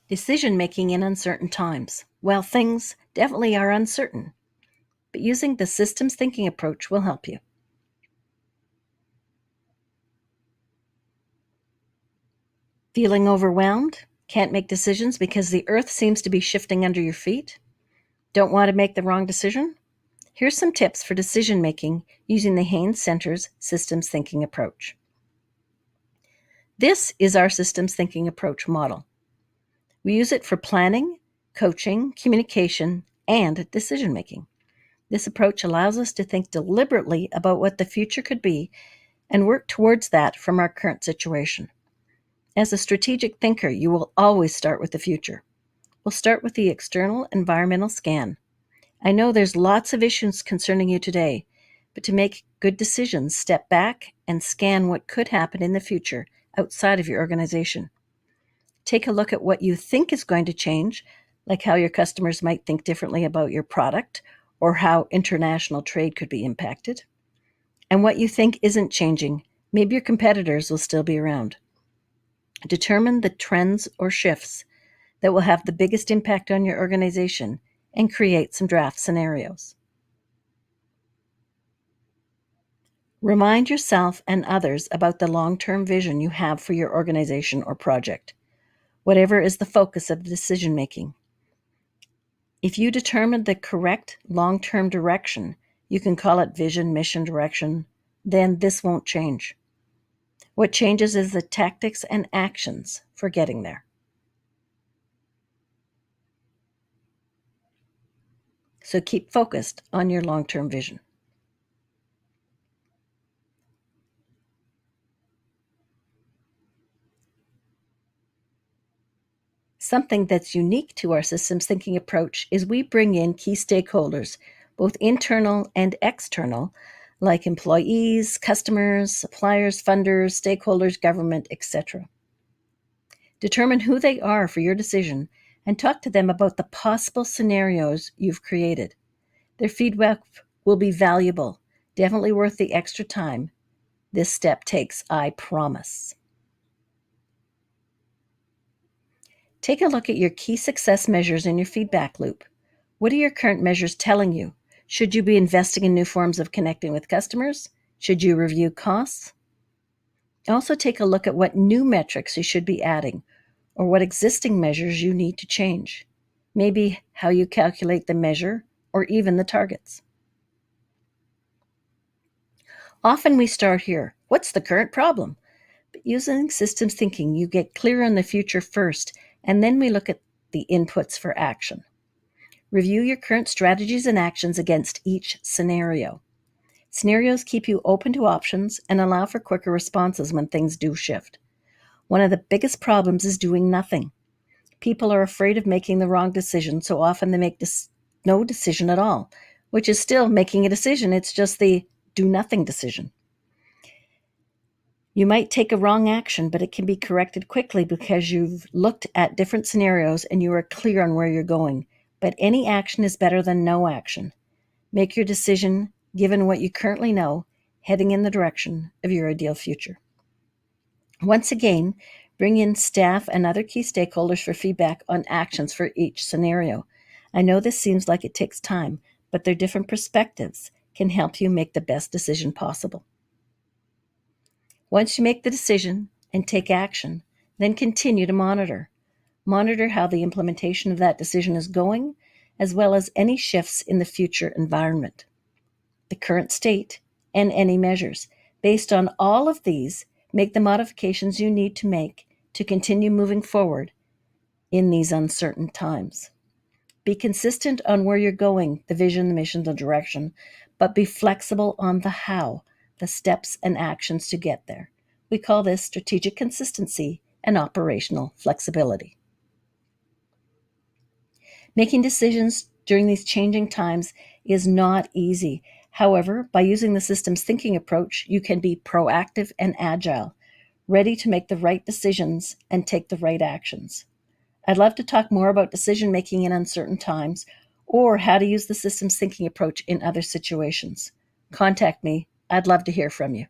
Decision-making in uncertain times. Well, things definitely are uncertain, but using the systems thinking approach will help you. Feeling overwhelmed? Can't make decisions because the earth seems to be shifting under your feet? Don't want to make the wrong decision? Here's some tips for decision-making using the Haynes Center's systems thinking approach. This is our systems thinking approach model. We use it for planning, coaching, communication, and decision-making. This approach allows us to think deliberately about what the future could be and work towards that from our current situation. As a strategic thinker, you will always start with the future. We'll start with the external environmental scan. I know there's lots of issues concerning you today, but to make good decisions, step back and scan what could happen in the future outside of your organization. Take a look at what you think is going to change, like how your customers might think differently about your product or how international trade could be impacted. And what you think isn't changing, maybe your competitors will still be around. Determine the trends or shifts that will have the biggest impact on your organization and create some draft scenarios. Remind yourself and others about the long-term vision you have for your organization or project, whatever is the focus of decision-making. If you determine the correct long-term direction, you can call it vision, mission, direction, then this won't change. What changes is the tactics and actions for getting there. So keep focused on your long-term vision. Something that's unique to our systems thinking approach is we bring in key stakeholders, both internal and external, like employees, customers, suppliers, funders, stakeholders, government, etc. Determine who they are for your decision and talk to them about the possible scenarios you've created. Their feedback will be valuable, definitely worth the extra time this step takes, I promise. Take a look at your key success measures in your feedback loop. What are your current measures telling you? Should you be investing in new forms of connecting with customers? Should you review costs? Also take a look at what new metrics you should be adding or what existing measures you need to change. Maybe how you calculate the measure or even the targets. Often we start here. What's the current problem? But using systems thinking, you get clear on the future first, and then we look at the inputs for action. Review your current strategies and actions against each scenario. Scenarios keep you open to options and allow for quicker responses when things do shift. One of the biggest problems is doing nothing. People are afraid of making the wrong decision, so often they make no decision at all, which is still making a decision. It's just the do nothing decision. You might take a wrong action, but it can be corrected quickly because you've looked at different scenarios and you are clear on where you're going. But any action is better than no action. Make your decision given what you currently know, heading in the direction of your ideal future. Once again, bring in staff and other key stakeholders for feedback on actions for each scenario. I know this seems like it takes time, but their different perspectives can help you make the best decision possible. Once you make the decision and take action, then continue to monitor. Monitor how the implementation of that decision is going, as well as any shifts in the future environment, the current state, and any measures. Based on all of these, make the modifications you need to make to continue moving forward in these uncertain times. Be consistent on where you're going, the vision, the mission, the direction, but be flexible on the how, the steps and actions to get there. We call this strategic consistency and operational flexibility. Making decisions during these changing times is not easy. However, by using the systems thinking approach, you can be proactive and agile, ready to make the right decisions and take the right actions. I'd love to talk more about decision making in uncertain times or how to use the systems thinking approach in other situations. Contact me. I'd love to hear from you.